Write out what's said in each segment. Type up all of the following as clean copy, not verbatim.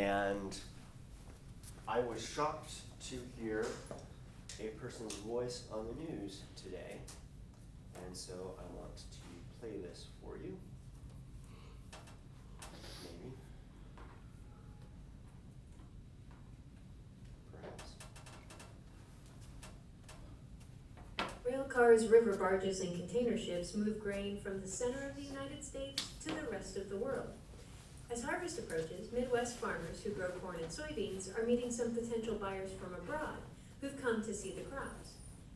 And I was shocked to hear a person's voice on the news today. And so I want to play this for you. Maybe. Perhaps. Rail cars, river barges, and container ships move grain from the center of the United States to the rest of the world. As harvest approaches, Midwest farmers who grow corn and soybeans are meeting some potential buyers from abroad who've come to see the crops.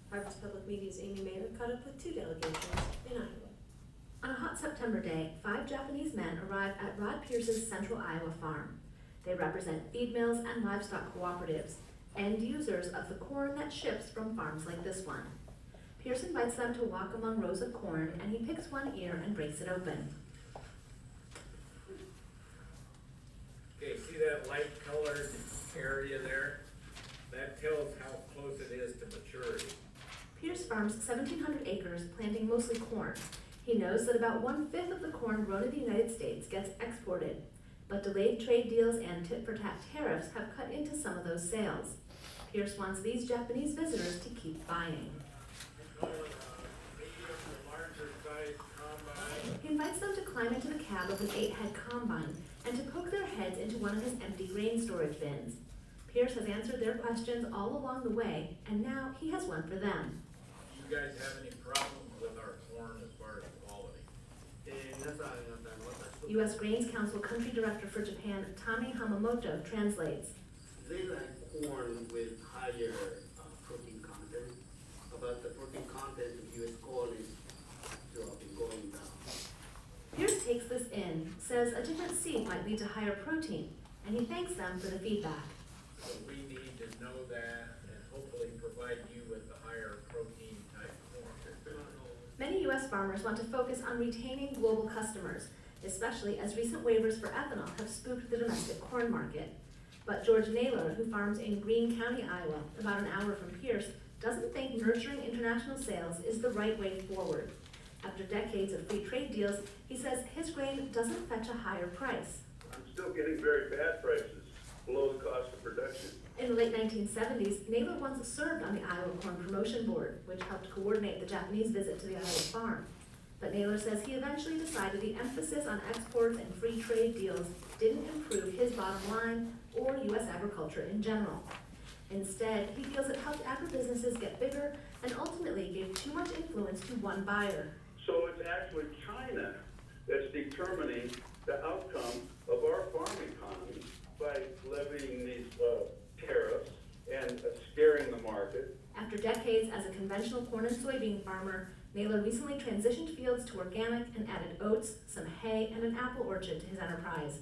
Harvest Public Media's Amy Mayer caught up with 2 delegations in Iowa. On a hot September day, 5 Japanese men arrive at Rod Pierce's Central Iowa farm. They represent feed mills and livestock cooperatives, end users of the corn that ships from farms like this one. Pierce invites them to walk among rows of corn, and he picks one ear and breaks it open. Okay, see that light colored area there? That tells how close it is to maturity. Pierce farms 1,700 acres, planting mostly corn. He knows that about 1/5 of the corn grown in the United States gets exported, but delayed trade deals and tit-for-tat tariffs have cut into some of those sales. Pierce wants these Japanese visitors to keep buying. Medium to larger size combine. He invites them to climb into the cab of an 8-head combine and to poke their heads into one of his empty grain storage bins. Pierce has answered their questions all along the way, and now he has one for them. Do you guys have any problems with our corn as far as quality? U.S. Grains Council Country Director for Japan, Tami Hamamoto, translates. They like corn with higher protein content, but the protein content of U.S. corn is dropping, going down. Pierce takes this in, says a different seed might lead to higher protein, and he thanks them for the feedback. So we need to know that and hopefully provide you with the higher protein type corn. Many U.S. farmers want to focus on retaining global customers, especially as recent waivers for ethanol have spooked the domestic corn market. But George Naylor, who farms in Greene County, Iowa, about an hour from Pierce, doesn't think nurturing international sales is the right way forward. After decades of free trade deals, he says his grain doesn't fetch a higher price. I'm still getting very bad prices, below the cost of production. In the late 1970s, Naylor once served on the Iowa Corn Promotion Board, which helped coordinate the Japanese visit to the Iowa farm. But Naylor says he eventually decided the emphasis on exports and free trade deals didn't improve his bottom line or U.S. agriculture in general. Instead, he feels it helped agribusinesses get bigger and ultimately gave too much influence to one buyer. So it's actually China that's determining the outcome of our farm economy by levying these tariffs and scaring the market. After decades as a conventional corn and soybean farmer, Naylor recently transitioned fields to organic and added oats, some hay, and an apple orchard to his enterprise.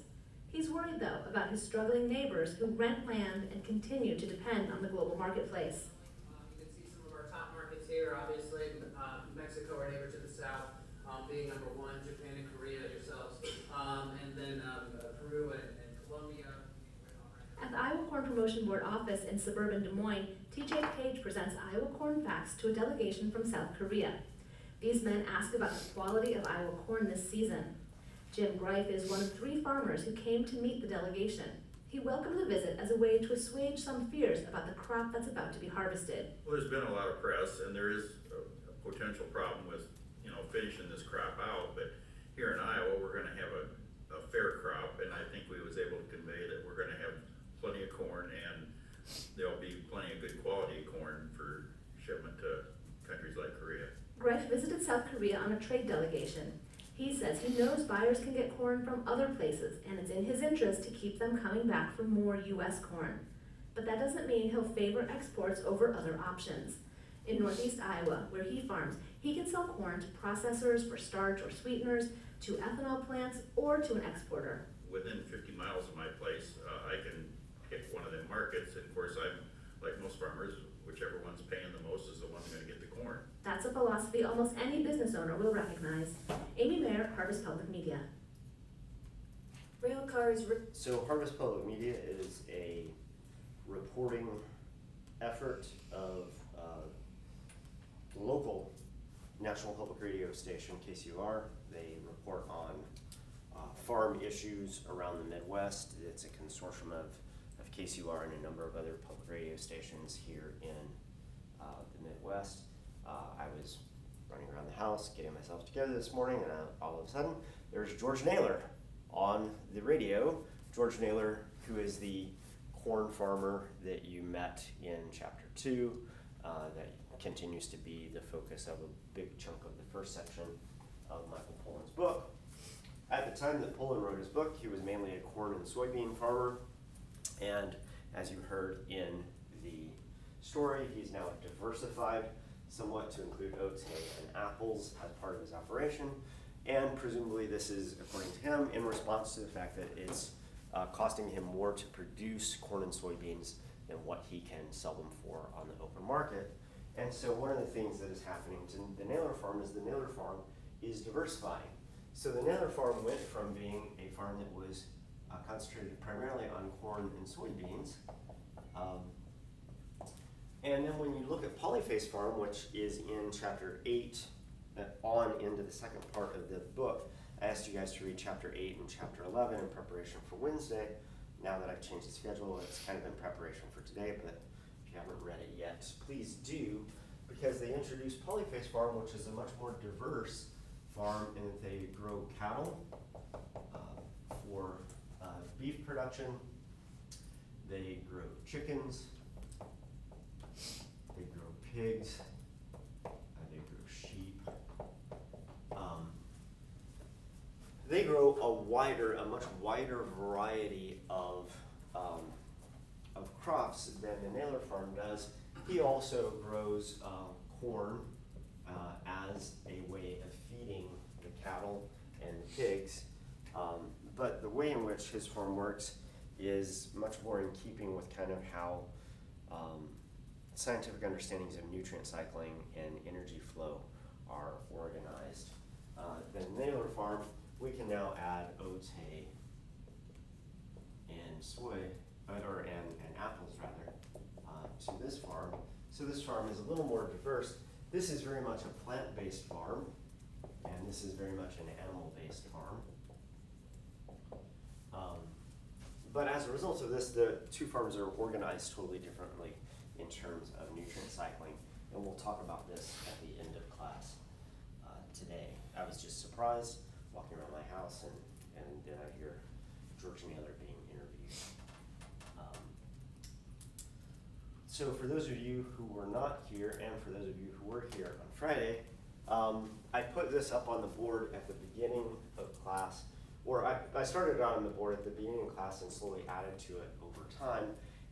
He's worried, though, about his struggling neighbors who rent land and continue to depend on the global marketplace. You can see some of our top markets here, obviously, Mexico, our neighbor to the south, being number 1, Japan and Korea yourselves, and then Peru and Colombia. At the Iowa Corn Promotion Board office in suburban Des Moines, TJ Page presents Iowa corn facts to a delegation from South Korea. These men ask about the quality of Iowa corn this season. Jim Greif is one of 3 farmers who came to meet the delegation. He welcomed the visit as a way to assuage some fears about the crop that's about to be harvested. Well, there's been a lot of press, and there is a potential problem with, finishing this crop out, but here in Iowa, we're gonna have a fair crop, and I think we was able to convey that we're gonna have plenty of corn, and there'll be plenty of good quality corn for shipment to countries like Korea. Greif visited South Korea on a trade delegation. He says he knows buyers can get corn from other places, and it's in his interest to keep them coming back for more U.S. corn. But that doesn't mean he'll favor exports over other options. In northeast Iowa, where he farms, he can sell corn to processors for starch or sweeteners, to ethanol plants, or to an exporter. Within 50 miles of my place, I can pick one of them markets, and of course I'm, like most farmers, whichever one's paying the most is the one gonna get the corn. That's a philosophy almost any business owner will recognize. Amy Mayer, Harvest Public Media. Rail cars, So Harvest Public Media is a reporting effort of local National Public Radio station, KCUR. They report on farm issues around the Midwest. It's a consortium of KCUR and a number of other public radio stations here in the Midwest. I was running around the house, getting myself together this morning, and all of a sudden, there's George Naylor on the radio. George Naylor, who is the corn farmer that you met in chapter 2, that continues to be the focus of a big chunk of the first section of Michael Pollan's book. At the time that Pollan wrote his book, he was mainly a corn and soybean farmer, and as you heard in the story, he's now diversified somewhat to include oats, hay, and apples as part of his operation, and presumably this is, according to him, in response to the fact that it's costing him more to produce corn and soybeans than what he can sell them for on the open market. And so one of the things that is happening to the Naylor farm is the Naylor farm is diversifying. So the Naylor farm went from being a farm that was concentrated primarily on corn and soybeans. And then when you look at Polyface Farm, which is in chapter 8, on into the second part of the book, I asked you guys to read chapter 8 and chapter 11 in preparation for Wednesday. Now that I've changed the schedule, it's kind of in preparation for today, but if you haven't read it yet, please do, because they introduce Polyface Farm, which is a much more diverse farm in that they grow cattle for beef production, they grow chickens, they grow pigs, they grow sheep. They grow a much wider variety of crops than the Naylor farm does. He also grows corn as a way of feeding the cattle and the pigs. But the way in which his farm works is much more in keeping with kind of how scientific understandings of nutrient cycling and energy flow are organized. The Naylor farm, we can now add oats, hay, and soy, and apples rather, to this farm. So this farm is a little more diverse. This is very much a plant-based farm, and this is very much an animal-based farm. But as a result of this, the two farms are organized totally differently in terms of nutrient cycling, and we'll talk about this at the end of class today. I was just surprised walking around my house and then I hear George Naylor being interviewed. So for those of you who were not here, and for those of you who were here on Friday, I put this up on the board at the beginning of class, or I started it on the board at the beginning of class and slowly added to it over time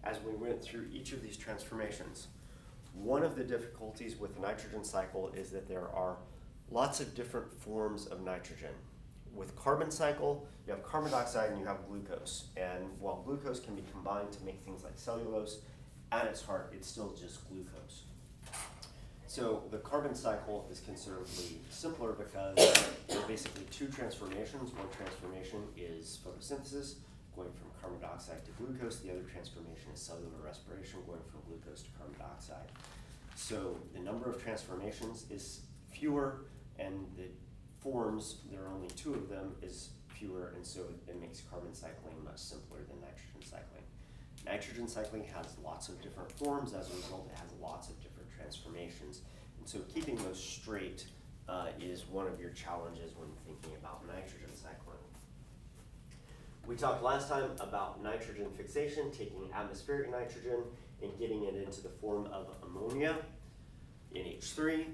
as we went through each of these transformations. One of the difficulties with the nitrogen cycle is that there are lots of different forms of nitrogen. With carbon cycle, you have carbon dioxide and you have glucose. And while glucose can be combined to make things like cellulose, at its heart, it's still just glucose. So the carbon cycle is considerably simpler because there are basically two transformations. One transformation is photosynthesis, going from carbon dioxide to glucose. The other transformation is cellular respiration, going from glucose to carbon dioxide. So the number of transformations is fewer, and the forms, there are only two of them, is fewer, and so it makes carbon cycling much simpler than nitrogen cycling. Nitrogen cycling has lots of different forms. As a result, it has lots of different transformations. And so keeping those straight is one of your challenges when thinking about nitrogen cycling. We talked last time about nitrogen fixation, taking atmospheric nitrogen and getting it into the form of ammonia, NH3.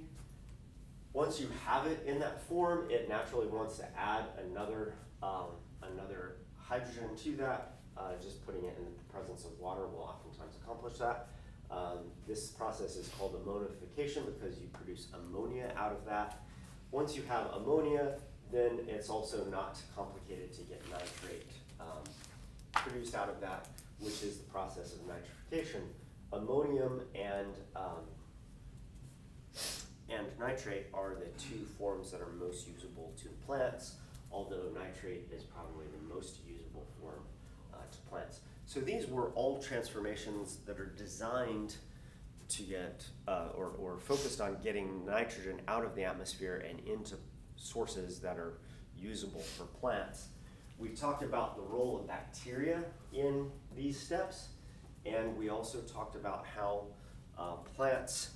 Once you have it in that form, it naturally wants to add another hydrogen to that. Just putting it in the presence of water will oftentimes accomplish that. This process is called ammonification because you produce ammonia out of that. Once you have ammonia, then it's also not complicated to get nitrate produced out of that, which is the process of nitrification. Ammonium and nitrate are the two forms that are most usable to plants, although nitrate is probably the most usable form to plants. So these were all transformations that are designed to get, or focused on getting nitrogen out of the atmosphere and into sources that are usable for plants. We talked about the role of bacteria in these steps, and we also talked about how plants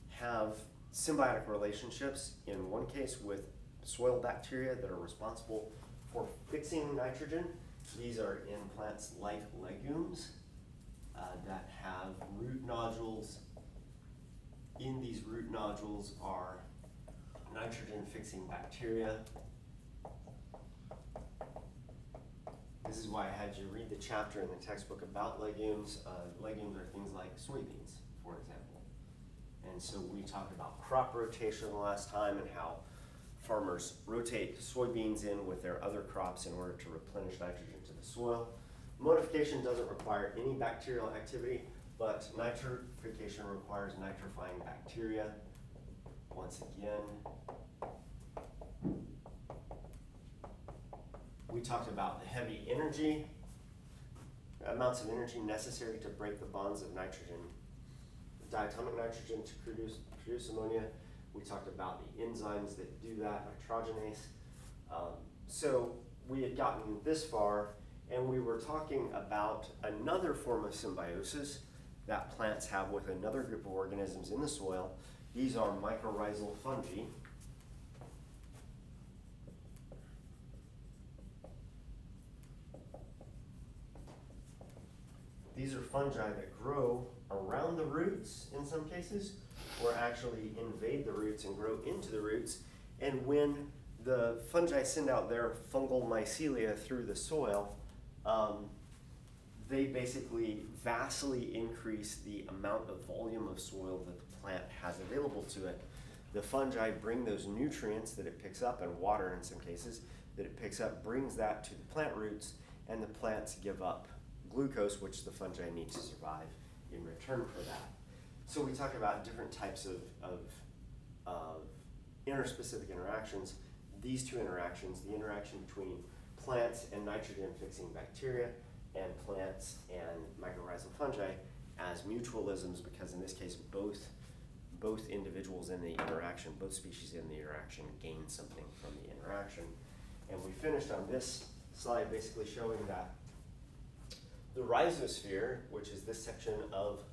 have symbiotic relationships, in one case with soil bacteria that are responsible for fixing nitrogen. These are in plants like legumes that have root nodules. In these root nodules are nitrogen fixing bacteria. This is why I had you read the chapter in the textbook about legumes. Legumes are things like soybeans, for example. And so we talked about crop rotation last time and how farmers rotate soybeans in with their other crops in order to replenish nitrogen to the soil. Modification doesn't require any bacterial activity, but nitrification requires nitrifying bacteria. Once again, we talked about the heavy energy, amounts of energy necessary to break the bonds of nitrogen, diatomic nitrogen to produce ammonia. We talked about the enzymes that do that, nitrogenase. So we had gotten this far, and we were talking about another form of symbiosis that plants have with another group of organisms in the soil. These are mycorrhizal fungi. These are fungi that grow around the roots in some cases, or actually invade the roots and grow into the roots. And when the fungi send out their fungal mycelia through the soil, they basically vastly increase the amount of volume of soil that the plant has available to it. The fungi bring those nutrients that it picks up, and water in some cases, that it picks up, brings that to the plant roots, and the plants give up glucose, which the fungi need to survive in return for that. So we talk about different types of interspecific interactions. These two interactions, the interaction between plants and nitrogen-fixing bacteria, and plants and mycorrhizal fungi as mutualisms, because in this case both individuals in the interaction, both species in the interaction gain something from the interaction. And we finished on this slide basically showing that the rhizosphere, which is this section of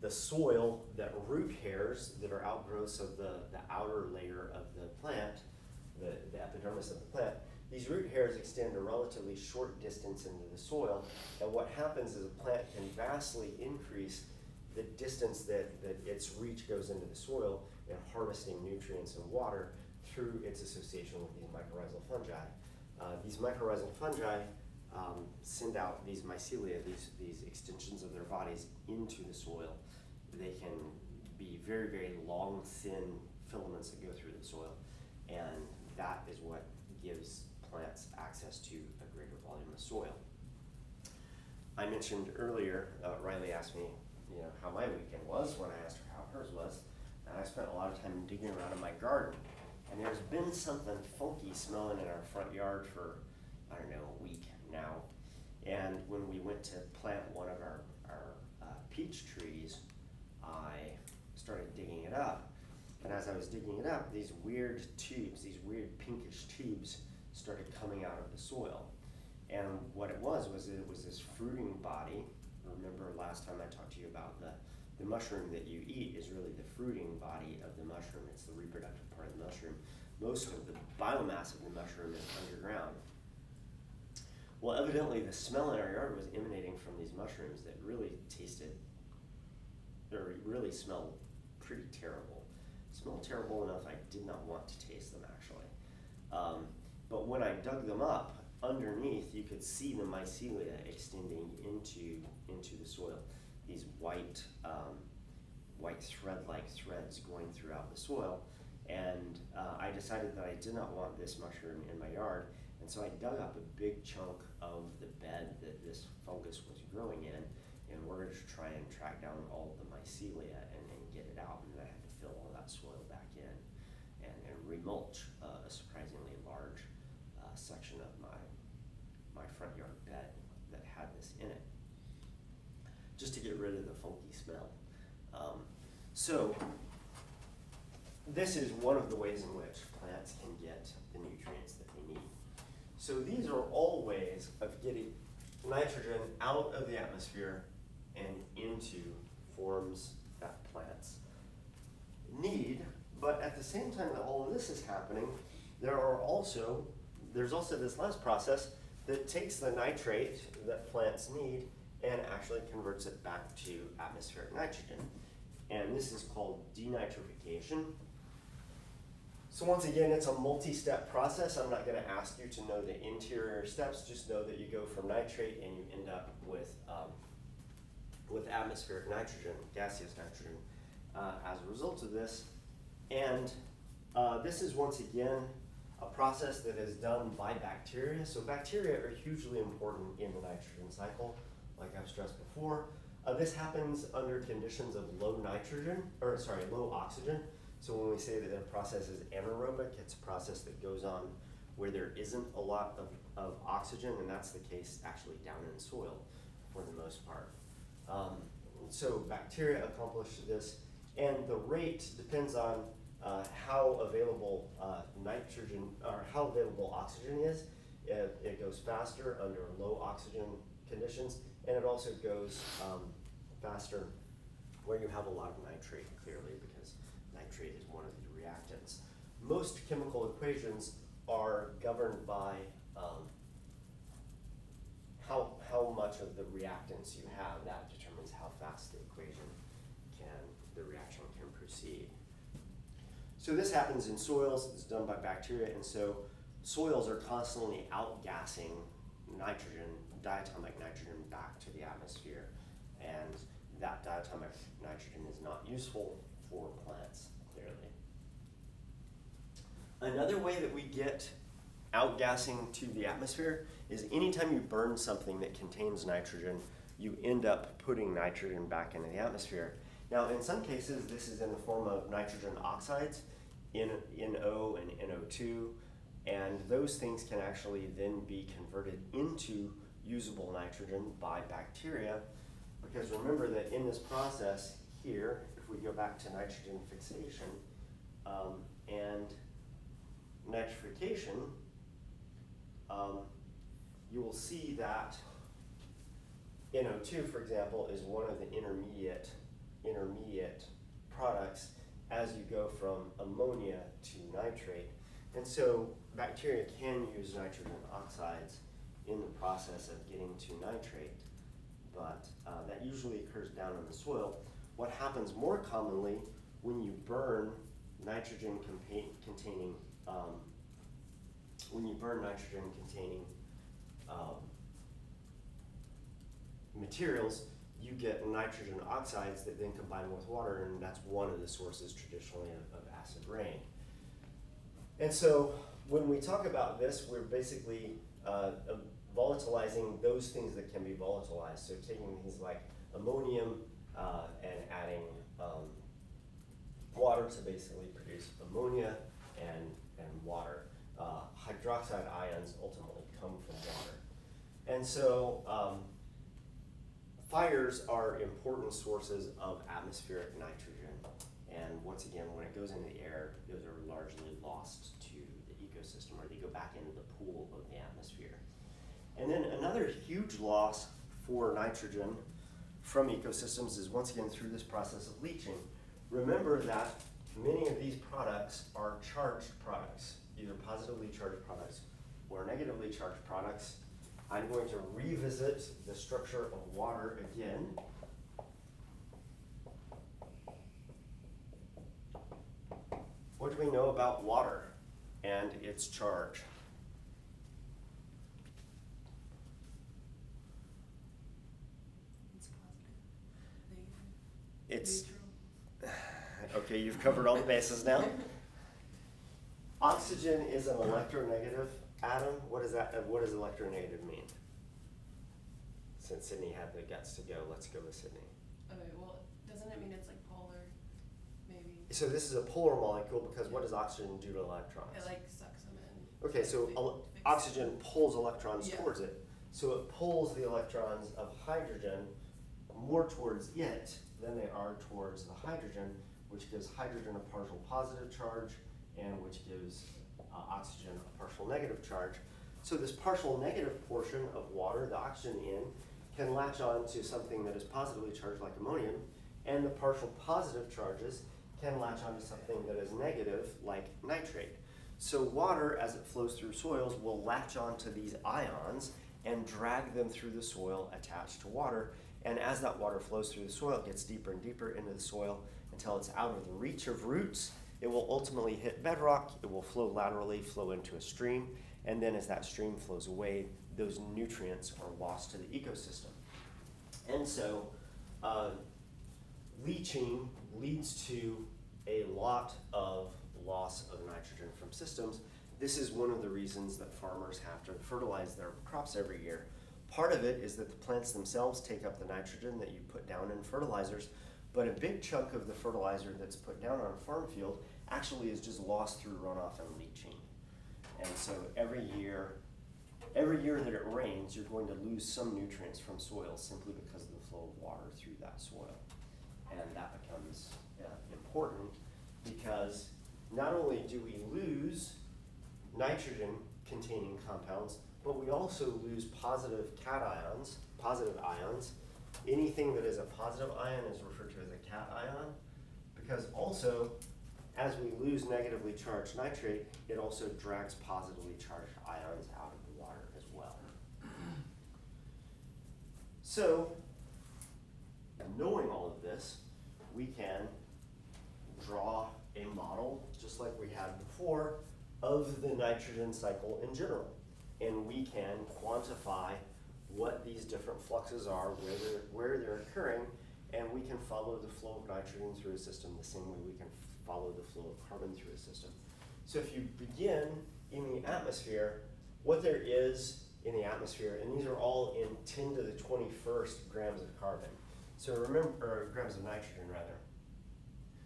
the soil that root hairs that are outgrowths of the outer layer of the plant, the epidermis of the plant, these root hairs extend a relatively short distance into the soil, and what happens is a plant can vastly increase the distance that its reach goes into the soil in harvesting nutrients and water through its association with these mycorrhizal fungi. These mycorrhizal fungi send out these mycelia, these extensions of their bodies into the soil. They can be very, very long, thin filaments that go through the soil, and that is what gives plants access to a greater volume of soil. I mentioned earlier, Riley asked me, how my weekend was when I asked her how hers was, and I spent a lot of time digging around in my garden, and there's been something funky smelling in our front yard for, I don't know, a week now. And when we went to plant one of our peach trees, I started digging it up. And as I was digging it up, these weird tubes, these weird pinkish tubes started coming out of the soil. And what it was this fruiting body. Remember last time I talked to you about the mushroom that you eat is really the fruiting body of the mushroom. It's the reproductive part of the mushroom. Most of the biomass of the mushroom is underground. Well, evidently the smell in our yard was emanating from these mushrooms that really really smelled pretty terrible. Smelled terrible enough I did not want to taste them actually. But when I dug them up, underneath you could see the mycelia extending into the soil. These white thread-like threads going throughout the soil. And I decided that I did not want this mushroom in my yard. And so I dug up a big chunk of the bed that this fungus was growing in order to try and track down all of the mycelia and get it out. And then I had to fill all that soil back in and remulch a surprisingly large section of my front yard bed that had this in it, just to get rid of the funky smell. So this is one of the ways in which plants can get the nutrients that they need. So these are all ways of getting nitrogen out of the atmosphere and into forms that plants need. But at the same time that all of this is happening, there's also this last process that takes the nitrate that plants need and actually converts it back to atmospheric nitrogen. And this is called denitrification. So once again, it's a multi-step process. I'm not going to ask you to know the interior steps. Just know that you go from nitrate and you end up with atmospheric nitrogen, gaseous nitrogen, as a result of this. And this is once again a process that is done by bacteria. So bacteria are hugely important in the nitrogen cycle, like I've stressed before. This happens under conditions of low oxygen. So when we say that a process is anaerobic, it's a process that goes on where there isn't a lot of oxygen, and that's the case actually down in soil for the most part. So bacteria accomplish this, and the rate depends on how available nitrogen or how available oxygen is. It goes faster under low oxygen conditions, and it also goes faster where you have a lot of nitrate, clearly, because nitrate is one of the reactants. Most chemical equations are governed by how much of the reactants you have. That determines how fast the reaction can proceed. So this happens in soils. It's done by bacteria, and so soils are constantly outgassing nitrogen, diatomic nitrogen, back to the atmosphere, and that diatomic nitrogen is not useful for plants, clearly. Another way that we get outgassing to the atmosphere is anytime you burn something that contains nitrogen, you end up putting nitrogen back into the atmosphere. Now, in some cases, this is in the form of nitrogen oxides, NO and NO2, and those things can actually then be converted into usable nitrogen by bacteria, because remember that in this process here, if we go back to nitrogen fixation and nitrification, you will see that NO2, for example, is one of the intermediate products as you go from ammonia to nitrate. And so bacteria can use nitrogen oxides in the process of getting to nitrate, but that usually occurs down in the soil. What happens more commonly when you burn nitrogen containing materials, you get nitrogen oxides that then combine with water, and that's one of the sources traditionally of acid rain. And so when we talk about this, we're basically volatilizing those things that can be volatilized. So taking things like ammonium and adding water to basically produce ammonia and water. Hydroxide ions ultimately come from water. And so fires are important sources of atmospheric nitrogen. And once again, when it goes into the air, those are largely lost to the ecosystem, or they go back into the pool of the atmosphere. And then another huge loss for nitrogen from ecosystems is once again through this process of leaching. Remember that many of these products are charged products, either positively charged products or negatively charged products. I'm going to revisit the structure of water again. What do we know about water and its charge? It's okay, you've covered all the bases now. Oxygen is an electronegative atom. What does electronegative mean? Since Sydney had the guts to go, let's go with Sydney. Okay, well, doesn't it mean it's like polar, maybe? So this is a polar molecule because what does oxygen do to electrons? It like sucks them in. Okay, so oxygen pulls electrons towards it. So it pulls the electrons of hydrogen more towards it than they are towards the hydrogen, which gives hydrogen a partial positive charge and which gives oxygen a partial negative charge. So this partial negative portion of water, the oxygen in, can latch on to something that is positively charged like ammonium, and the partial positive charges can latch onto something that is negative like nitrate. So water, as it flows through soils, will latch onto these ions and drag them through the soil attached to water. And as that water flows through the soil, it gets deeper and deeper into the soil until it's out of the reach of roots. It will ultimately hit bedrock, it will flow laterally, flow into a stream, and then as that stream flows away, those nutrients are lost to the ecosystem. And so leaching leads to a lot of loss of nitrogen from systems. This is one of the reasons that farmers have to fertilize their crops every year. Part of it is that the plants themselves take up the nitrogen that you put down in fertilizers, but a big chunk of the fertilizer that's put down on a farm field actually is just lost through runoff and leaching. And so every year that it rains, you're going to lose some nutrients from soil simply because of the flow of water through that soil. And that becomes important because not only do we lose nitrogen containing compounds, but we also lose positive cations, positive ions. Anything that is a positive ion is referred to as a cation, because also as we lose negatively charged nitrate, it also drags positively charged ions out of the water as well. So, knowing all of this, we can draw a model, just like we had before, of the nitrogen cycle in general. And we can quantify what these different fluxes are, where they're occurring, and we can follow the flow of nitrogen through a system the same way we can follow the flow of carbon through a system. So if you begin in the atmosphere, what there is in the atmosphere, and these are all in 10 to the 21st grams of carbon. So remember, or grams of nitrogen rather.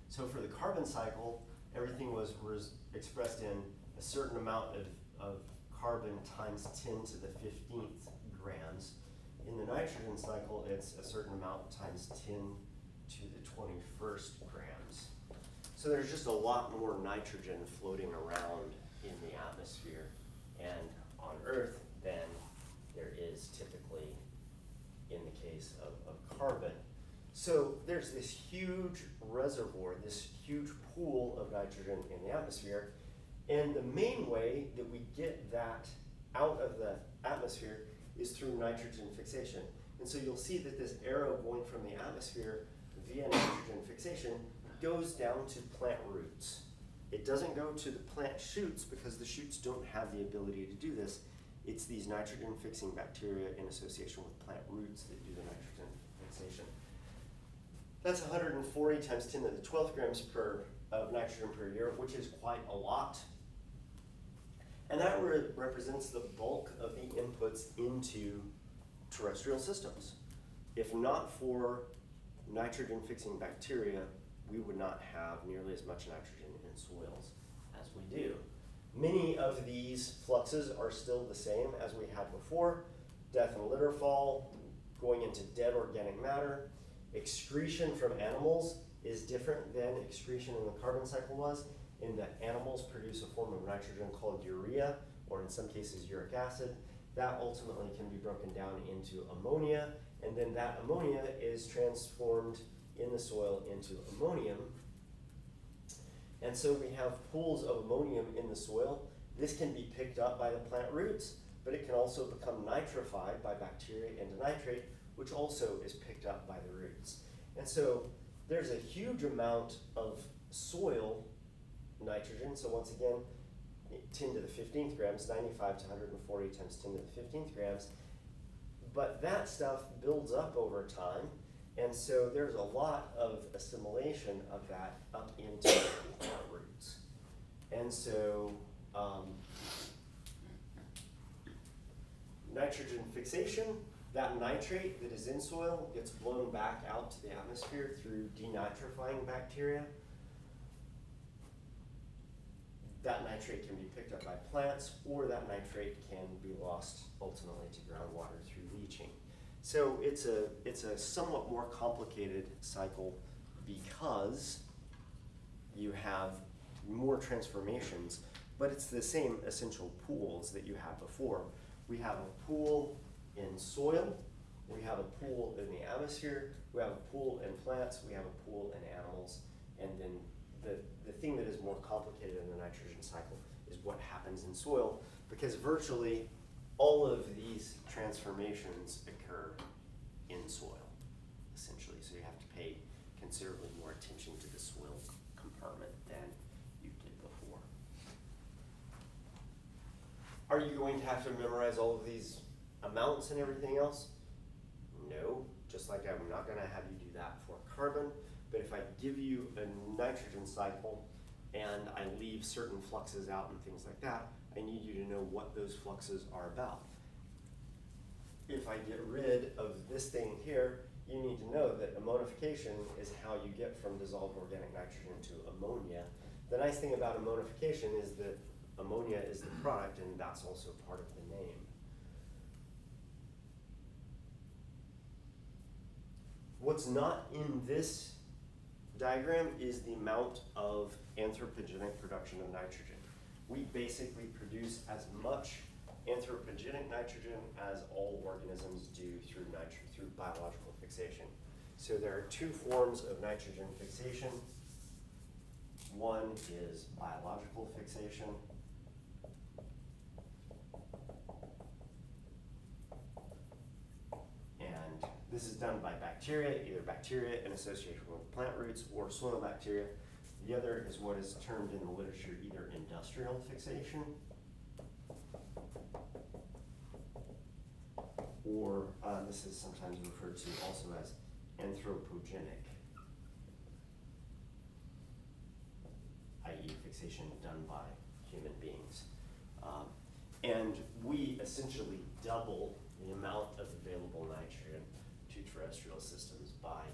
So for the carbon cycle, everything was expressed in a certain amount of carbon times 10 to the 15th grams. In the nitrogen cycle, it's a certain amount times 10 to the 21st grams. So there's just a lot more nitrogen floating around in the atmosphere and on Earth than there is typically in the case of carbon. So there's this huge reservoir, this huge pool of nitrogen in the atmosphere, and the main way that we get that out of the atmosphere is through nitrogen fixation. And so you'll see that this arrow going from the atmosphere via nitrogen fixation goes down to plant roots. It doesn't go to the plant shoots because the shoots don't have the ability to do this. It's these nitrogen fixing bacteria in association with plant roots that do the nitrogen fixation. That's 140 times 10 to the 12th grams of nitrogen per year, which is quite a lot. And that represents the bulk of the inputs into terrestrial systems. If not for nitrogen fixing bacteria, we would not have nearly as much nitrogen in soils as we do. Many of these fluxes are still the same as we had before. Death and litter fall, going into dead organic matter. Excretion from animals is different than excretion in the carbon cycle was, in that animals produce a form of nitrogen called urea, or in some cases uric acid. That ultimately can be broken down into ammonia, and then that ammonia is transformed in the soil into ammonium. And so we have pools of ammonium in the soil. This can be picked up by the plant roots, but it can also become nitrified by bacteria into nitrate, which also is picked up by the roots. And so there's a huge amount of soil nitrogen. So once again, 10 to the 15th grams, 95 to 140 times 10 to the 15th grams. But that stuff builds up over time. And so there's a lot of assimilation of that up into plant roots. And so nitrogen fixation, that nitrate that is in soil gets blown back out to the atmosphere through denitrifying bacteria. That nitrate can be picked up by plants, or that nitrate can be lost ultimately to groundwater through leaching. So it's a somewhat more complicated cycle because you have more transformations but it's the same essential pools that you had before. We have a pool in soil, we have a pool in the atmosphere, we have a pool in plants, we have a pool in animals, and then the thing that is more complicated in the nitrogen cycle is what happens in soil, because virtually all of these transformations occur in soil, essentially. So you have to pay considerably more attention to the soil compartment than you did before. Are you going to have to memorize all of these amounts and everything else? No, just like I'm not gonna have you do that for carbon, but if I give you a nitrogen cycle and I leave certain fluxes out and things like that, I need you to know what those fluxes are about. If I get rid of this thing here, you need to know that ammonification is how you get from dissolved organic nitrogen to ammonia. The nice thing about ammonification is that ammonia is the product, and that's also part of the name. What's not in this diagram is the amount of anthropogenic production of nitrogen. We basically produce as much anthropogenic nitrogen as all organisms do through biological fixation. So there are two forms of nitrogen fixation. One is biological fixation. And this is done by bacteria, either bacteria in association with plant roots or soil bacteria. The other is what is termed in the literature either industrial fixation or this is sometimes referred to also as anthropogenic, i.e. fixation done by human beings. And we essentially double the amount of available nitrogen to terrestrial systems by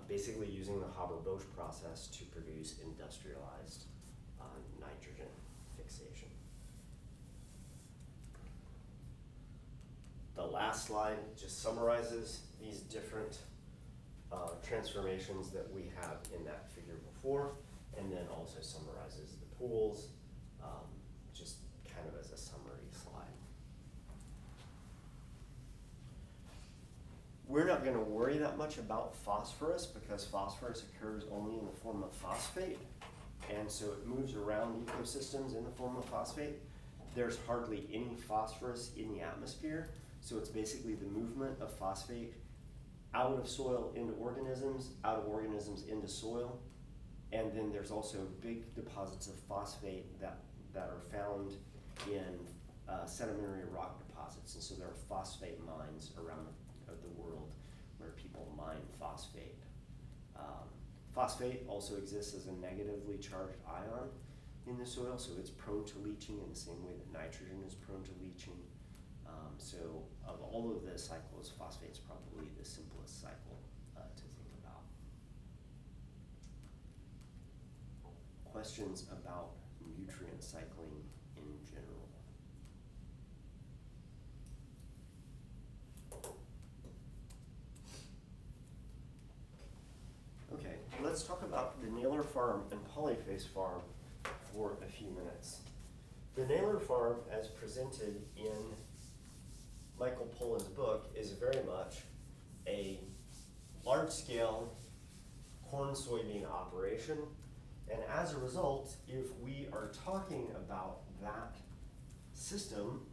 basically using the Haber-Bosch process to produce industrialized nitrogen fixation. The last slide just summarizes these different transformations that we have in that figure before, and then also summarizes the pools, just kind of as a summary slide. We're not going to worry that much about phosphorus because phosphorus occurs only in the form of phosphate, and so it moves around ecosystems in the form of phosphate. There's hardly any phosphorus in the atmosphere, so it's basically the movement of phosphate out of soil into organisms, out of organisms into soil, and then there's also big deposits of phosphate that are found in sedimentary rock deposits, and so there are phosphate mines around the world where people mine phosphate. Phosphate also exists as a negatively charged ion in the soil, so it's prone to leaching in the same way that nitrogen is prone to leaching. So of all of the cycles, phosphate is probably the simplest cycle to think about. Questions about nutrient cycling in general? Okay, let's talk about the Naylor farm and polyphase farm for a few minutes. The Naylor farm, as presented in Michael Pollan's book, is very much a large-scale corn-soybean operation, and as a result, if we are talking about that system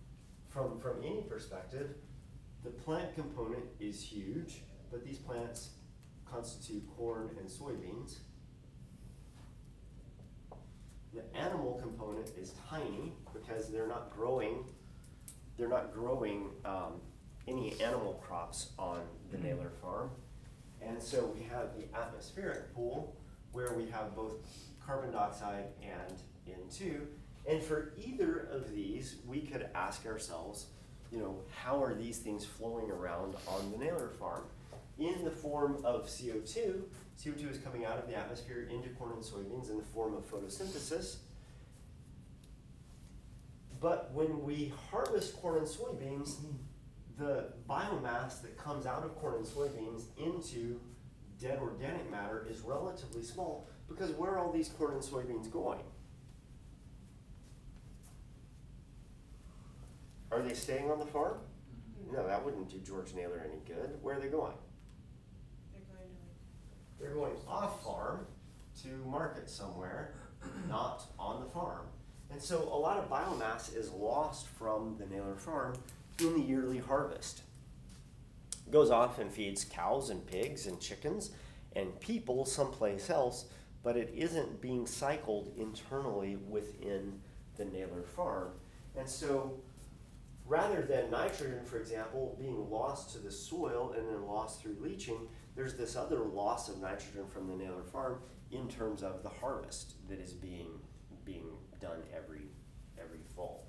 from any perspective, the plant component is huge, but these plants constitute corn and soybeans. The animal component is tiny because they're not growing any animal crops on the Naylor farm. And so we have the atmospheric pool where we have both carbon dioxide and N2. And for either of these, we could ask ourselves, how are these things flowing around on the Naylor farm? In the form of CO2, CO2 is coming out of the atmosphere into corn and soybeans in the form of photosynthesis. But when we harvest corn and soybeans, the biomass that comes out of corn and soybeans into dead organic matter is relatively small because where are all these corn and soybeans going? Are they staying on the farm? No, that wouldn't do George Naylor any good. Where are they going? They're going to like. They're going off farm to market somewhere, not on the farm. And so a lot of biomass is lost from the Naylor farm in the yearly harvest. It goes off and feeds cows and pigs and chickens and people someplace else, but it isn't being cycled internally within the Naylor farm. And so rather than nitrogen, for example, being lost to the soil and then lost through leaching, there's this other loss of nitrogen from the Naylor farm in terms of the harvest that is being done every fall.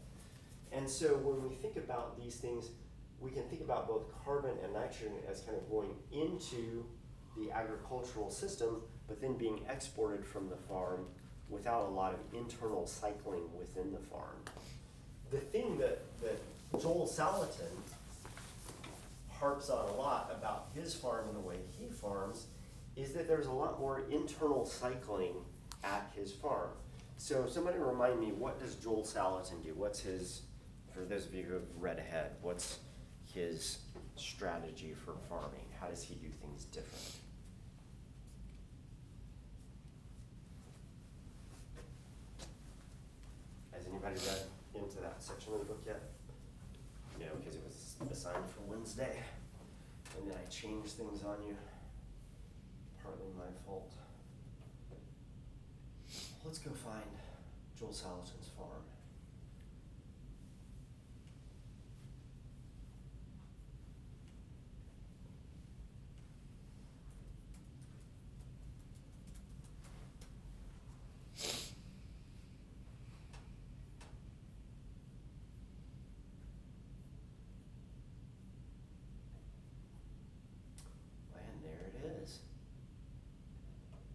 And so when we think about these things, we can think about both carbon and nitrogen as kind of going into the agricultural system, but then being exported from the farm without a lot of internal cycling within the farm. The thing that Joel Salatin harps on a lot about his farm and the way he farms is that there's a lot more internal cycling at his farm. So somebody remind me, what does Joel Salatin do? What's his, for those of you who have read ahead, what's his strategy for farming? How does he do things different? Has anybody read into that section of the book yet? No, because it was assigned for Wednesday. And then I changed things on you. Partly my fault. Let's go find Joel Salatin's farm. And there it is.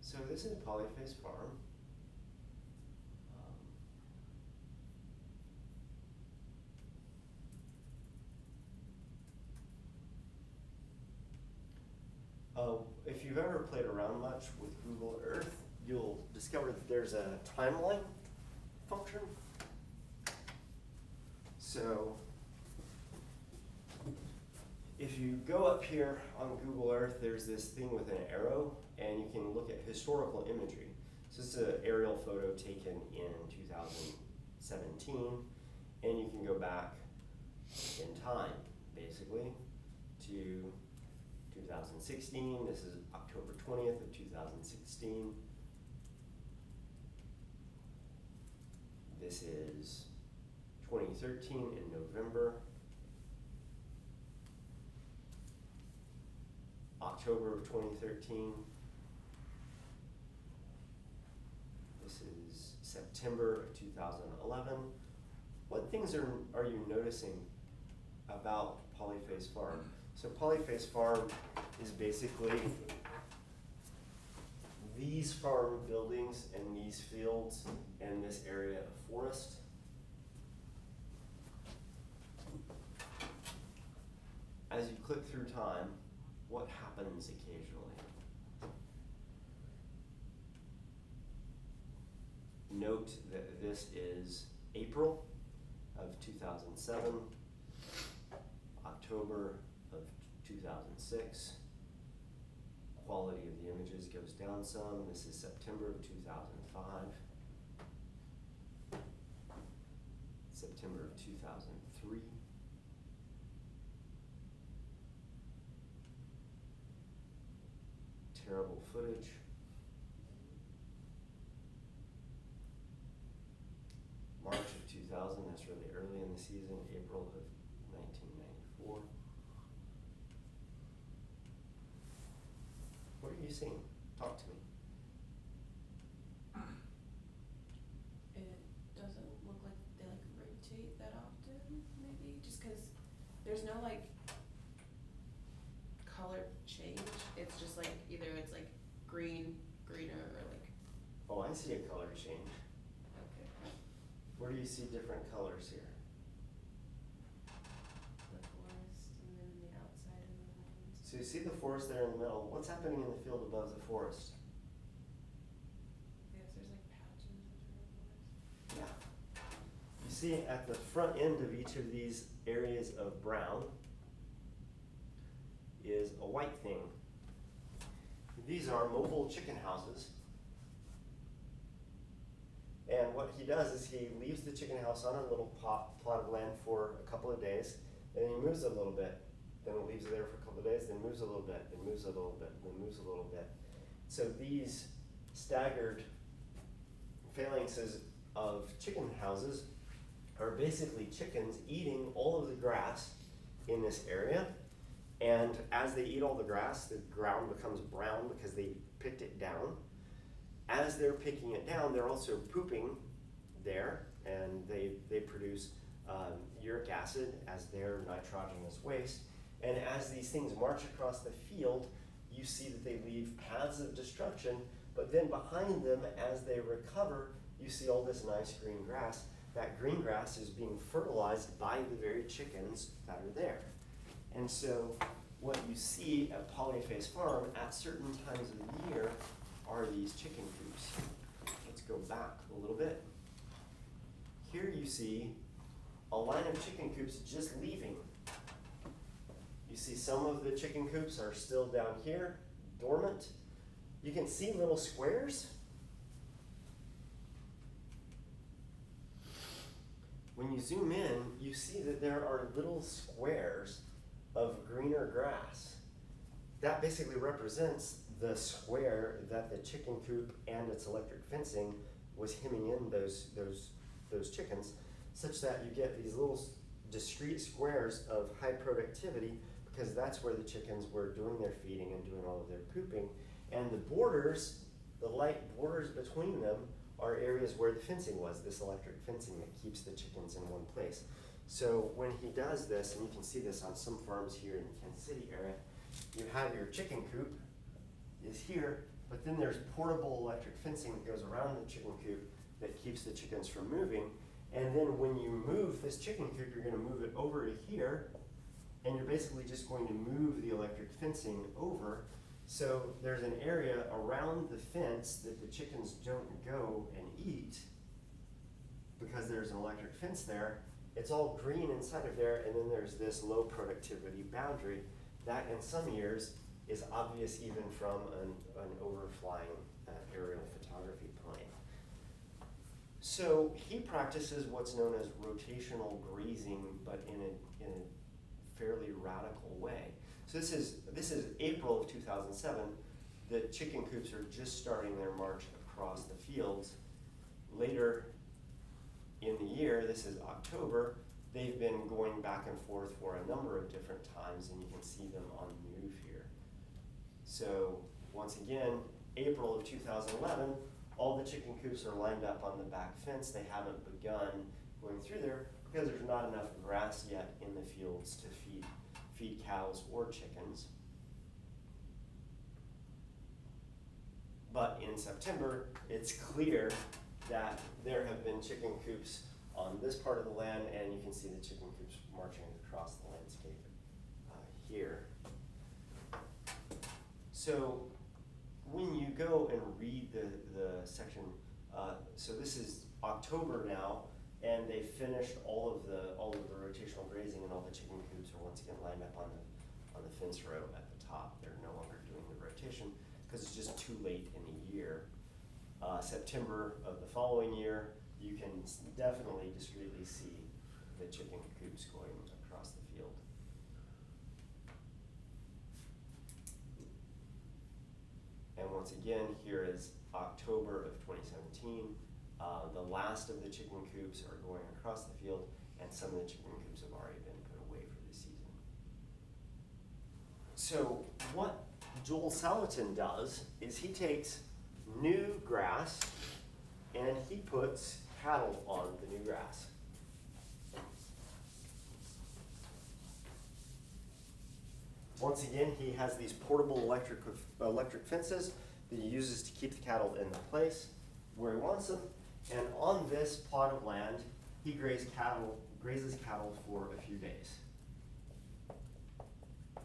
So this is a polyphase farm. If you've ever played around much with Google Earth, you'll discover that there's a timeline function. So if you go up here on Google Earth, there's this thing with an arrow, and you can look at historical imagery. So this is an aerial photo taken in 2017, and you can go back in time, basically, to 2016. This is October 20th of 2016. This is 2013 in November. October of 2013. This is September of 2011. What things are you noticing about Polyphase Farm? So Polyphase Farm is basically these farm buildings and these fields and this area of forest. As you click through time, what happens occasionally? Note that this is April of 2007, October of 2006. Quality of the images goes down some. This is September of 2005. September of 2003. Terrible footage. March of 2000, that's really early in the season. April of 1994. What are you seeing? Talk to me. It doesn't look like they like rotate that often, maybe, just cause there's no like color change. It's just like either it's like green, greener, or like. Oh, I see a color change. Okay. Where do you see different colors here? The forest and then the outside and the lines. So you see the forest there in the middle. What's happening in the field above the forest? Yes, there's like patches of forest. Yeah. You see at the front end of each of these areas of brown is a white thing. These are mobile chicken houses. And what he does is he leaves the chicken house on a little plot of land for a couple of days, and then he moves it a little bit, then leaves it there for a couple of days, then moves a little bit, then moves a little bit, then moves a little bit. So these staggered phalanxes of chicken houses are basically chickens eating all of the grass in this area. And as they eat all the grass, the ground becomes brown because they picked it down. As they're picking it down, they're also pooping there, and they produce uric acid as their nitrogenous waste. And as these things march across the field, you see that they leave paths of destruction, but then behind them, as they recover, you see all this nice green grass. That green grass is being fertilized by the very chickens that are there. And so what you see at Polyface Farm at certain times of the year are these chicken coops. Let's go back a little bit. Here you see a line of chicken coops just leaving. You see some of the chicken coops are still down here, dormant. You can see little squares. When you zoom in, you see that there are little squares of greener grass. That basically represents the square that the chicken coop and its electric fencing was hemming in those chickens, such that you get these little discrete squares of high productivity, because that's where the chickens were doing their feeding and doing all of their pooping. And the borders, the light borders between them, are areas where the fencing was, this electric fencing that keeps the chickens in one place. So when he does this, and you can see this on some farms here in the Kansas City area, you have your chicken coop is here, but then there's portable electric fencing that goes around the chicken coop that keeps the chickens from moving. And then when you move this chicken coop, you're gonna move it over to here, and you're basically just going to move the electric fencing over. So there's an area around the fence that the chickens don't go and eat because there's an electric fence there. It's all green inside of there, and then there's this low productivity boundary that in some years is obvious even from an overflying aerial photography plane. So he practices what's known as rotational grazing, but in a fairly radical way. So this is April of 2007. The chicken coops are just starting their march across the fields. Later in the year, this is October, they've been going back and forth for a number of different times, and you can see them on the move here. So once again, April of 2011, all the chicken coops are lined up on the back fence. They haven't begun going through there because there's not enough grass yet in the fields to feed cows or chickens. But in September, it's clear that there have been chicken coops on this part of the land, and you can see the chicken coops marching across the landscape here. So when you go and read the section, so this is October now, and they finished all of the rotational grazing, and all the chicken coops are once again lined up on the fence row at the top. They're no longer doing the rotation because it's just too late in the year. September of the following year, you can definitely discreetly see the chicken coops going across the field. And once again, here is October of 2017. The last of the chicken coops are going across the field, and some of the chicken coops have already been put away for the season. So what Joel Salatin does is he takes new grass and he puts cattle on the new grass. Once again, he has these portable electric fences that he uses to keep the cattle in the place where he wants them. And on this plot of land, he grazes cattle for a few days.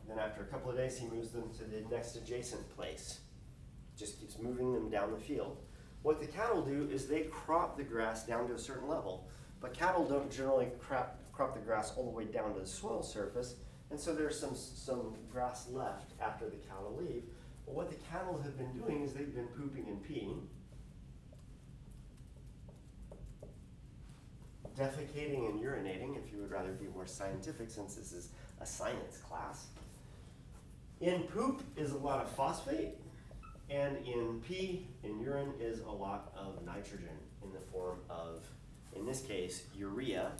Then after a couple of days, he moves them to the next adjacent place. Just keeps moving them down the field. What the cattle do is they crop the grass down to a certain level. But cattle don't generally crop the grass all the way down to the soil surface, and so there's some grass left after the cattle leave. But what the cattle have been doing is they've been pooping and peeing, defecating and urinating, if you would rather be more scientific, since this is a science class. In poop is a lot of phosphate, and in pee, in urine, is a lot of nitrogen in the form of, in this case, urea.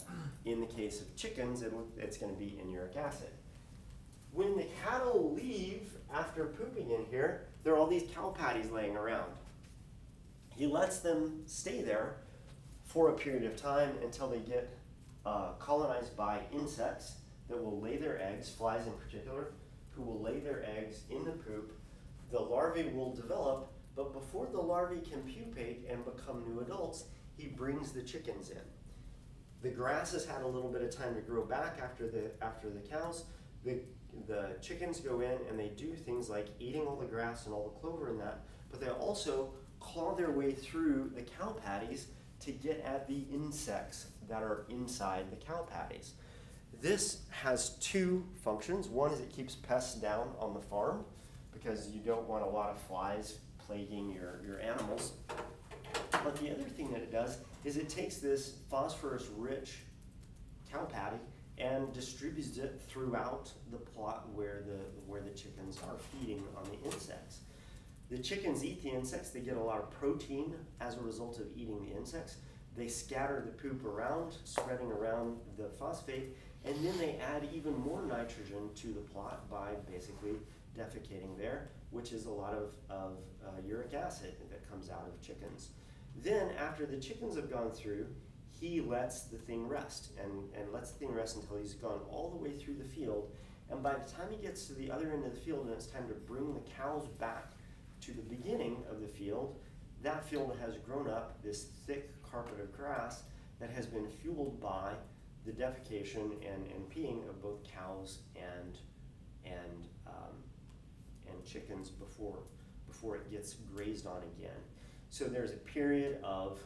In the case of chickens, it's going to be in uric acid. When the cattle leave after pooping in here, there are all these cow patties laying around. He lets them stay there for a period of time until they get colonized by insects that will lay their eggs, flies in particular, who will lay their eggs in the poop. The larvae will develop, but before the larvae can pupate and become new adults, he brings the chickens in. The grass has had a little bit of time to grow back after the cows. The chickens go in and they do things like eating all the grass and all the clover and that, but they also claw their way through the cow patties to get at the insects that are inside the cow patties. This has two functions. One is it keeps pests down on the farm because you don't want a lot of flies plaguing your animals. But the other thing that it does is it takes this phosphorus-rich cow patty and distributes it throughout the plot where the chickens are feeding on the insects. The chickens eat the insects. They get a lot of protein as a result of eating the insects. They scatter the poop around, spreading around the phosphate, and then they add even more nitrogen to the plot by basically defecating there, which is a lot of uric acid that comes out of chickens. Then after the chickens have gone through, he lets the thing rest and lets the thing rest until he's gone all the way through the field. And by the time he gets to the other end of the field and it's time to bring the cows back to the beginning of the field, that field has grown up this thick carpet of grass that has been fueled by the defecation and peeing of both cows and chickens before it gets grazed on again. So there's a period of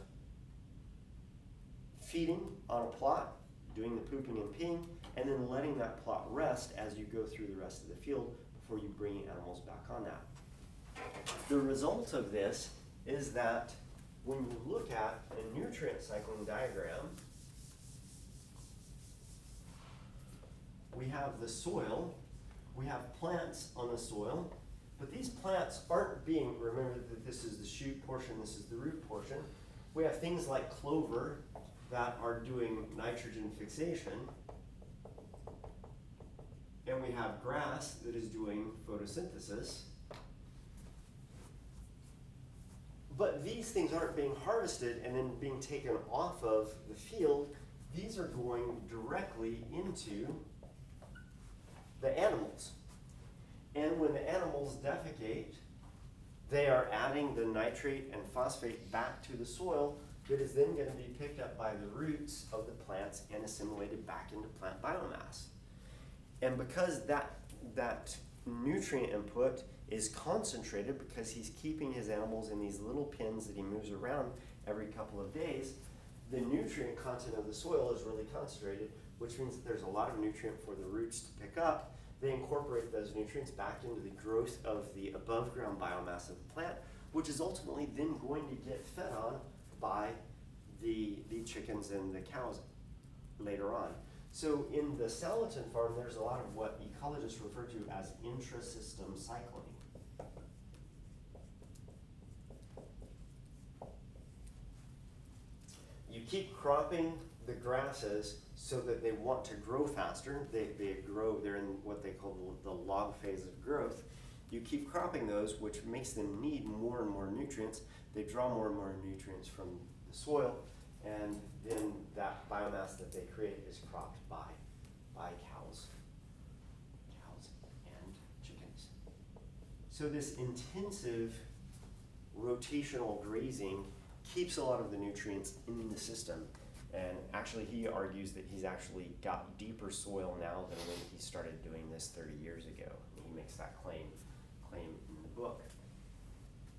feeding on a plot, doing the pooping and peeing, and then letting that plot rest as you go through the rest of the field before you bring animals back on that. The result of this is that when you look at a nutrient cycling diagram, we have the soil, we have plants on the soil, but these plants aren't being, remember that this is the shoot portion, this is the root portion. We have things like clover that are doing nitrogen fixation, and we have grass that is doing photosynthesis. But these things aren't being harvested and then being taken off of the field. These are going directly into the animals. And when the animals defecate, they are adding the nitrate and phosphate back to the soil that is then going to be picked up by the roots of the plants and assimilated back into plant biomass. And because that nutrient input is concentrated, because he's keeping his animals in these little pens that he moves around every couple of days, the nutrient content of the soil is really concentrated, which means that there's a lot of nutrient for the roots to pick up. They incorporate those nutrients back into the growth of the above ground biomass of the plant, which is ultimately then going to get fed on by the chickens and the cows later on. So in the Salatin farm, there's a lot of what ecologists refer to as intrasystem cycling. You keep cropping the grasses so that they want to grow faster. They grow, they're in what they call the log phase of growth. You keep cropping those, which makes them need more and more nutrients. They draw more and more nutrients from the soil, and then that biomass that they create is cropped by cows and chickens. So this intensive rotational grazing keeps a lot of the nutrients in the system. And actually, he argues that he's actually got deeper soil now than when he started doing this 30 years ago. He makes that claim in the book.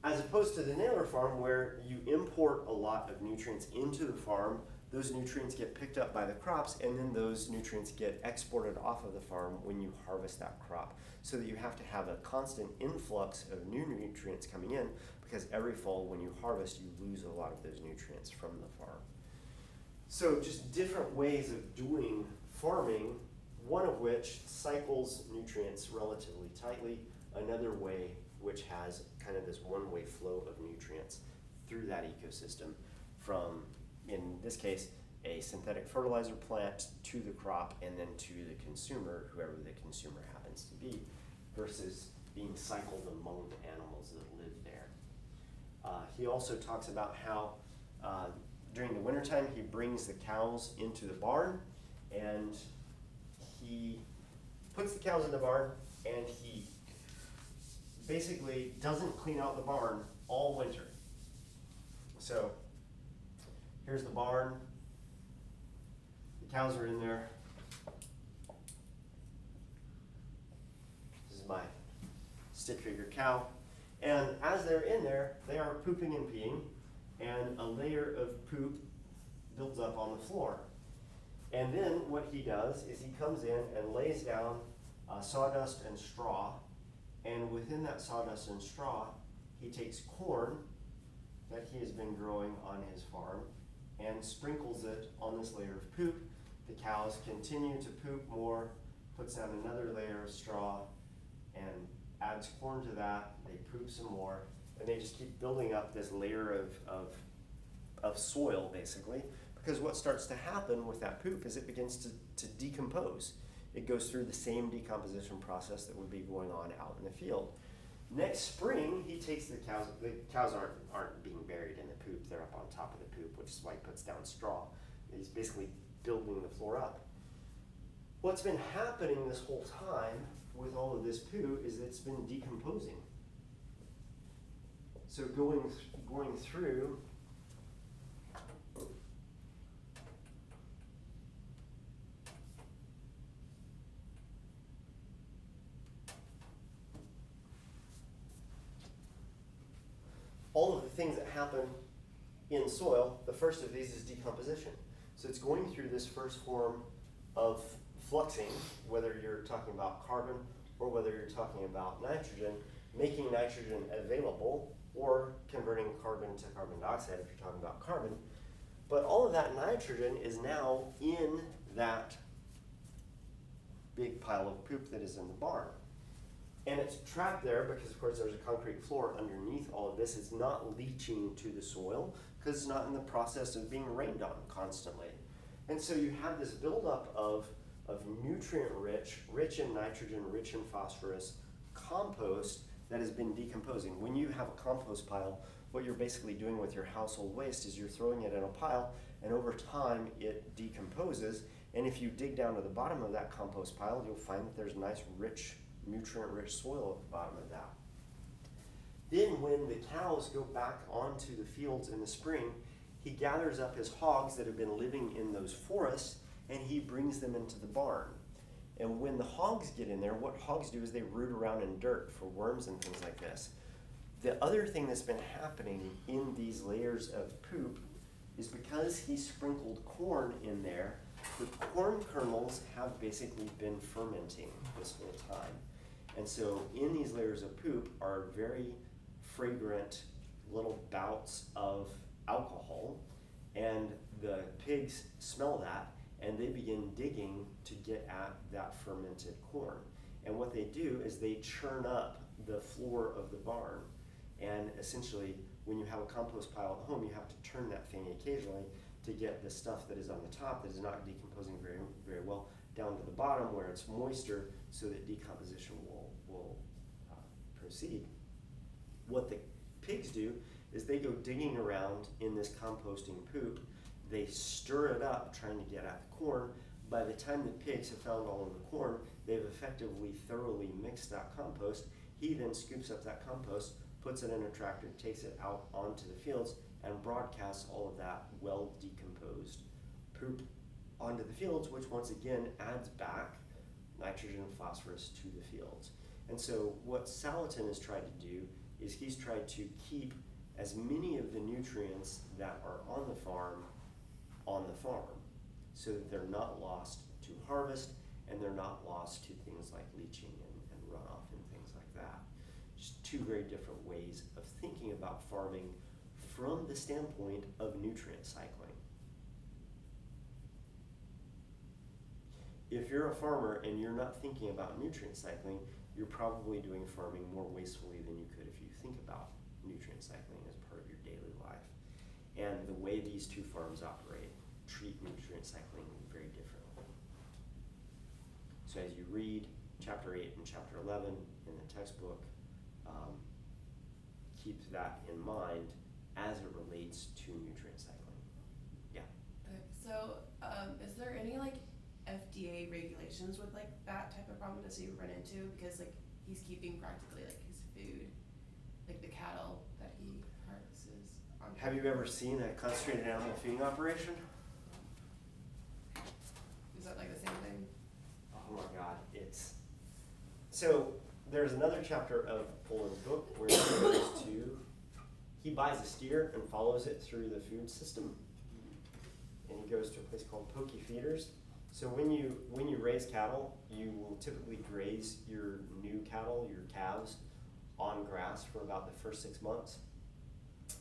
As opposed to the Naylor farm, where you import a lot of nutrients into the farm those nutrients get picked up by the crops, and then those nutrients get exported off of the farm when you harvest that crop. So that you have to have a constant influx of new nutrients coming in, because every fall when you harvest, you lose a lot of those nutrients from the farm. So just different ways of doing farming, one of which cycles nutrients relatively tightly, another way which has kind of this one-way flow of nutrients through that ecosystem from, in this case, a synthetic fertilizer plant to the crop and then to the consumer, whoever the consumer happens to be, versus being cycled among the animals that live there. He also talks about how during the wintertime he brings the cows into the barn, and he puts the cows in the barn, and he basically doesn't clean out the barn all winter. So here's the barn. The cows are in there. This is my stick figure cow. And as they're in there, they are pooping and peeing, and a layer of poop builds up on the floor. And then what he does is he comes in and lays down sawdust and straw, and within that sawdust and straw, he takes corn that he has been growing on his farm and sprinkles it on this layer of poop. The cows continue to poop more, puts down another layer of straw, and adds corn to that. They poop some more, and they just keep building up this layer of soil, basically, because what starts to happen with that poop is it begins to decompose. It goes through the same decomposition process that would be going on out in the field. Next spring, he takes the cows aren't being buried in the poop, they're up on top of the poop, which is why he puts down straw. He's basically building the floor up. What's been happening this whole time with all of this poo is it's been decomposing. So going through all of the things that happen in soil, the first of these is decomposition. So it's going through this first form of fluxing, whether you're talking about carbon or whether you're talking about nitrogen, making nitrogen available or converting carbon to carbon dioxide if you're talking about carbon. But all of that nitrogen is now in that big pile of poop that is in the barn. And it's trapped there because, of course, there's a concrete floor underneath all of this. It's not leaching to the soil because it's not in the process of being rained on constantly. And so you have this buildup of nutrient-rich, rich in nitrogen, rich in phosphorus, compost that has been decomposing. When you have a compost pile, what you're basically doing with your household waste is you're throwing it in a pile, and over time it decomposes. And if you dig down to the bottom of that compost pile, you'll find that there's nice, rich, nutrient-rich soil at the bottom of that. Then when the cows go back onto the fields in the spring, he gathers up his hogs that have been living in those forests, and he brings them into the barn. And when the hogs get in there, what hogs do is they root around in dirt for worms and things like this. The other thing that's been happening in these layers of poop is because he sprinkled corn in there, the corn kernels have basically been fermenting this whole time. And so in these layers of poop are very fragrant little bouts of alcohol, and the pigs smell that, and they begin digging to get at that fermented corn. And what they do is they churn up the floor of the barn. And essentially, when you have a compost pile at home, you have to turn that thing occasionally to get the stuff that is on the top that is not decomposing very, very well down to the bottom where it's moister, so that decomposition will proceed. What the pigs do is they go digging around in this composting poop. They stir it up trying to get at the corn. By the time the pigs have found all of the corn, they've effectively thoroughly mixed that compost. He then scoops up that compost, puts it in a tractor, takes it out onto the fields, and broadcasts all of that well decomposed poop onto the fields, which once again adds back nitrogen and phosphorus to the fields. And so what Salatin has tried to do is he's tried to keep as many of the nutrients that are on the farm on the farm so that they're not lost to harvest and they're not lost to things like leaching and runoff and things like that. Just two very different ways of thinking about farming from the standpoint of nutrient cycling. If you're a farmer and you're not thinking about nutrient cycling, you're probably doing farming more wastefully than you could if you think about nutrient cycling as part of your daily life. And the way these two farms operate treat nutrient cycling very differently. So as you read chapter 8 and chapter 11 in the textbook, keep that in mind as it relates to nutrient cycling. Yeah. Okay, so, is there any like FDA regulations with like that type of problem does he run into? Because like he's keeping practically like his food, like the cattle that he harvests on. Have you ever seen a concentrated animal feeding operation? Is that like the same thing? Oh my God, so there's another chapter of Poland's book where he buys a steer and follows it through the food system. And he goes to a place called Pokey Feeders. So when you raise cattle, you will typically graze your new cattle, your calves, on grass for about the first 6 months.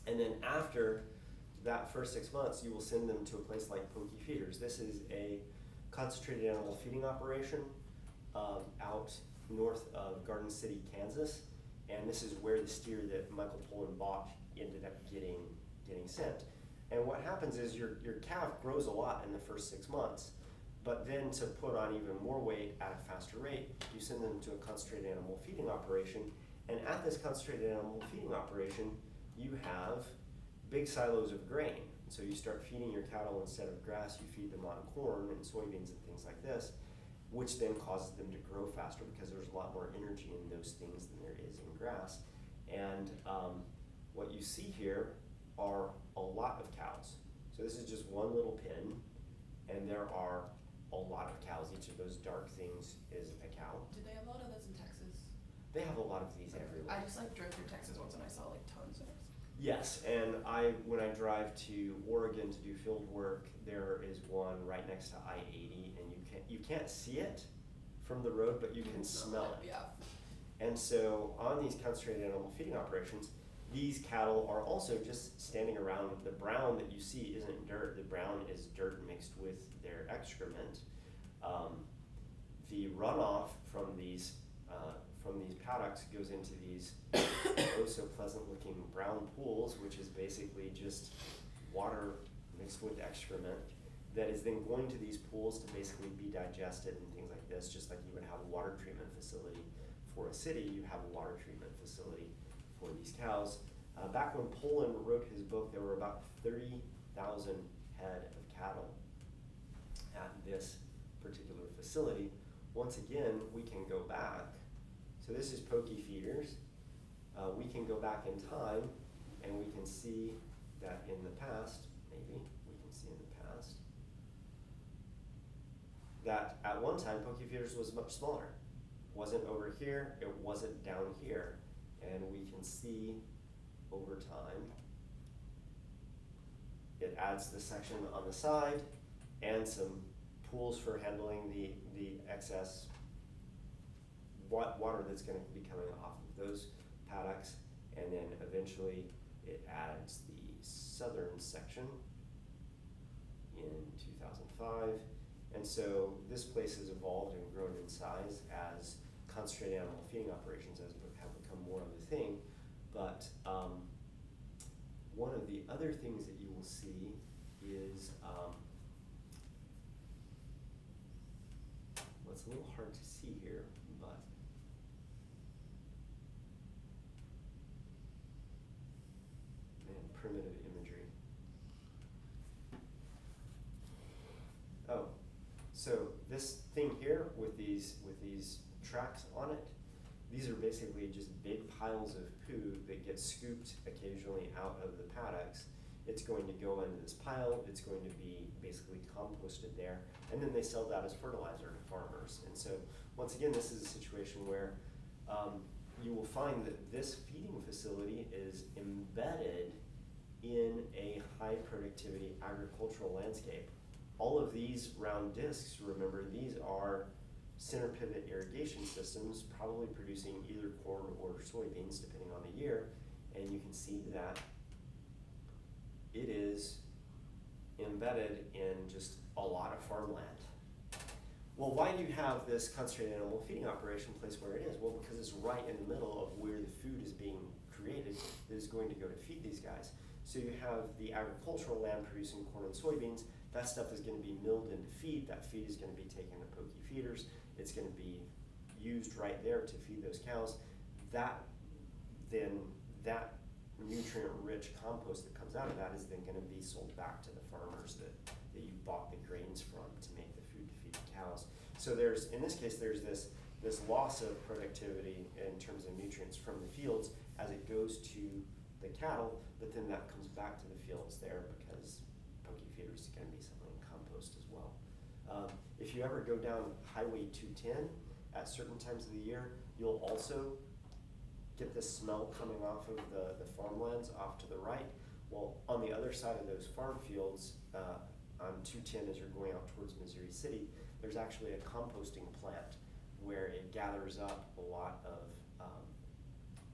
And then after that first 6 months, you will send them to a place like Pokey Feeders. This is a concentrated animal feeding operation out north of Garden City, Kansas. And this is where the steer that Michael Poland bought ended up getting sent. And what happens is your calf grows a lot in the first 6 months, but then to put on even more weight at a faster rate, you send them to a concentrated animal feeding operation. And at this concentrated animal feeding operation, you have big silos of grain. So you start feeding your cattle instead of grass, you feed them on corn and soybeans and things like this, which then causes them to grow faster because there's a lot more energy in those things than there is in grass. And what you see here are a lot of cows. So this is just one little pen, and there are a lot of cows. Each of those dark things is a cow. Did they have a lot of those in Texas? They have a lot of these everywhere. I just like drove through Texas once and I saw like tons of it. Yes, and when I drive to Oregon to do field work, there is one right next to I-80, and you can't see it from the road, but you can smell it. Yeah. And so on these concentrated animal feeding operations, these cattle are also just standing around. The brown that you see isn't dirt. The brown is dirt mixed with their excrement. The runoff from these paddocks goes into these oh so pleasant looking brown pools, which is basically just water mixed with excrement that is then going to these pools to basically be digested and things like this, just like you would have a water treatment facility for a city, you have a water treatment facility for these cows. Back when Poland wrote his book, there were about 30,000 head of cattle at this particular facility. Once again, we can go back. So this is Pokey Feeders. We can go back in time and we can see that in the past, maybe we can see in the past, that at one time Pokey Feeders was much smaller. Wasn't over here, it wasn't down here. And we can see over time, it adds the section on the side and some pools for handling the excess water that's going to be coming off of those paddocks, and then eventually it adds the southern section in 2005. And so this place has evolved and grown in size as concentrated animal feeding operations have become more of a thing. But one of the other things that you will see is what's a little hard to see here, but primitive imagery. Oh, so this thing here with these tracks on it, these are basically just big piles of poo that get scooped occasionally out of the paddocks. It's going to go into this pile, it's going to be basically composted there, and then they sell that as fertilizer to farmers. And so once again, this is a situation where you will find that this feeding facility is embedded in a high productivity agricultural landscape. All of these round discs, remember, these are center pivot irrigation systems, probably producing either corn or soybeans depending on the year, and you can see that it is embedded in just a lot of farmland. Well, why do you have this concentrated animal feeding operation placed where it is? Well, because it's right in the middle of where the food is being created that is going to go to feed these guys. So you have the agricultural land producing corn and soybeans. That stuff is going to be milled into feed. That feed is going to be taken to pokey feeders. It's going to be used right there to feed those cows. That nutrient-rich compost that comes out of that is then going to be sold back to the farmers that you bought the grains from to make the food to feed the cows. So there's, in this case, there's this loss of productivity in terms of nutrients from the fields as it goes to the cattle, but then that comes back to the fields there because pokey feeders is going to be something in compost as well. If you ever go down Highway 210 at certain times of the year, you'll also get this smell coming off of the farmlands off to the right. Well, on the other side of those farm fields, on 210 as you're going out towards Missouri City, there's actually a composting plant where it gathers up a lot of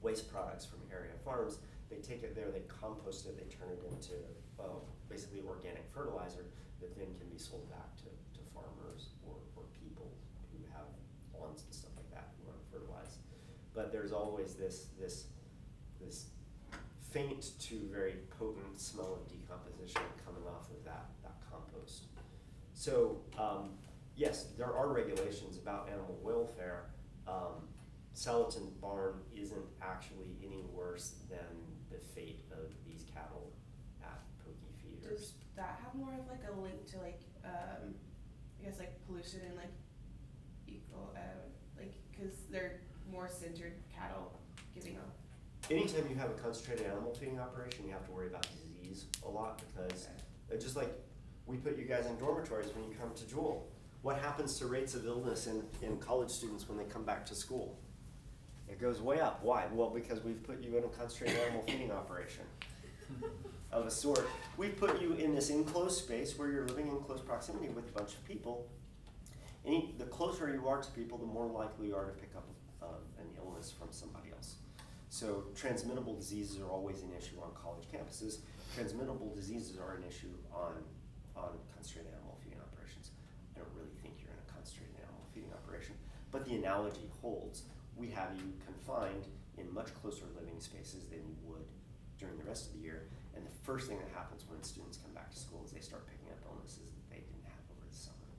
waste products from area farms. They take it there, they compost it, they turn it into basically organic fertilizer that then can be sold back to farmers or people who have lawns and stuff like that who want to fertilize. But there's always this faint to very potent smell of decomposition coming off of that compost. So yes, there are regulations about animal welfare. Salatin's barn isn't actually any worse than the fate of these cattle at pokey feeders. Does that have more of like a link to like, I guess like pollution and like because they're more centered cattle giving up? Anytime you have a concentrated animal feeding operation, you have to worry about disease a lot because just like we put you guys in dormitories when you come to Jewel. What happens to rates of illness in college students when they come back to school? It goes way up. Why? Well, because we've put you in a concentrated animal feeding operation of a sort. We've put you in this enclosed space where you're living in close proximity with a bunch of people. The closer you are to people, the more likely you are to pick up an illness from somebody else. So transmittable diseases are always an issue on college campuses. Transmittable diseases are an issue on concentrated animal feeding operations. I don't really think you're in a concentrated animal feeding operation, but the analogy holds. We have you confined in much closer living spaces than you would during the rest of the year, and the first thing that happens when students come back to school is they start picking up illnesses that they didn't have over the summer.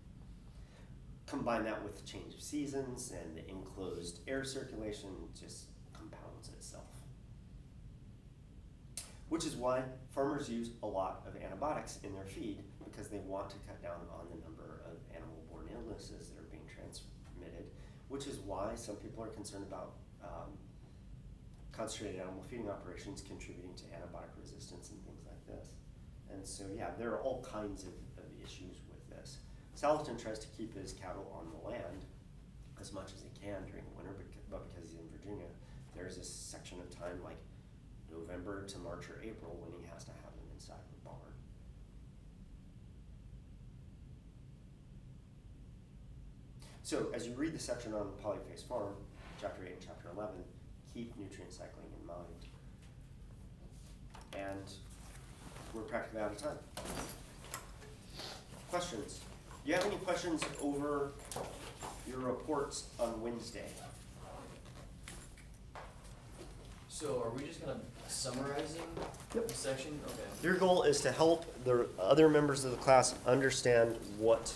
Combine that with the change of seasons and the enclosed air circulation, just compounds itself. Which is why farmers use a lot of antibiotics in their feed, because they want to cut down on the number of animal-borne illnesses that are being transmitted, which is why some people are concerned about concentrated animal feeding operations contributing to antibiotic resistance and things like this. And so, yeah, there are all kinds of issues with this. Salatin tries to keep his cattle on the land as much as he can during the winter, but because he's in Virginia, there's this section of time like November to March or April when he has to have them inside the barn. So as you read the section on Polyface Farm, chapter 8 and chapter 11, keep nutrient cycling in mind. And we're practically out of time. Questions? Do you have any questions over your reports on Wednesday? So are we just kind of summarizing the section? Okay. Your goal is to help the other members of the class understand what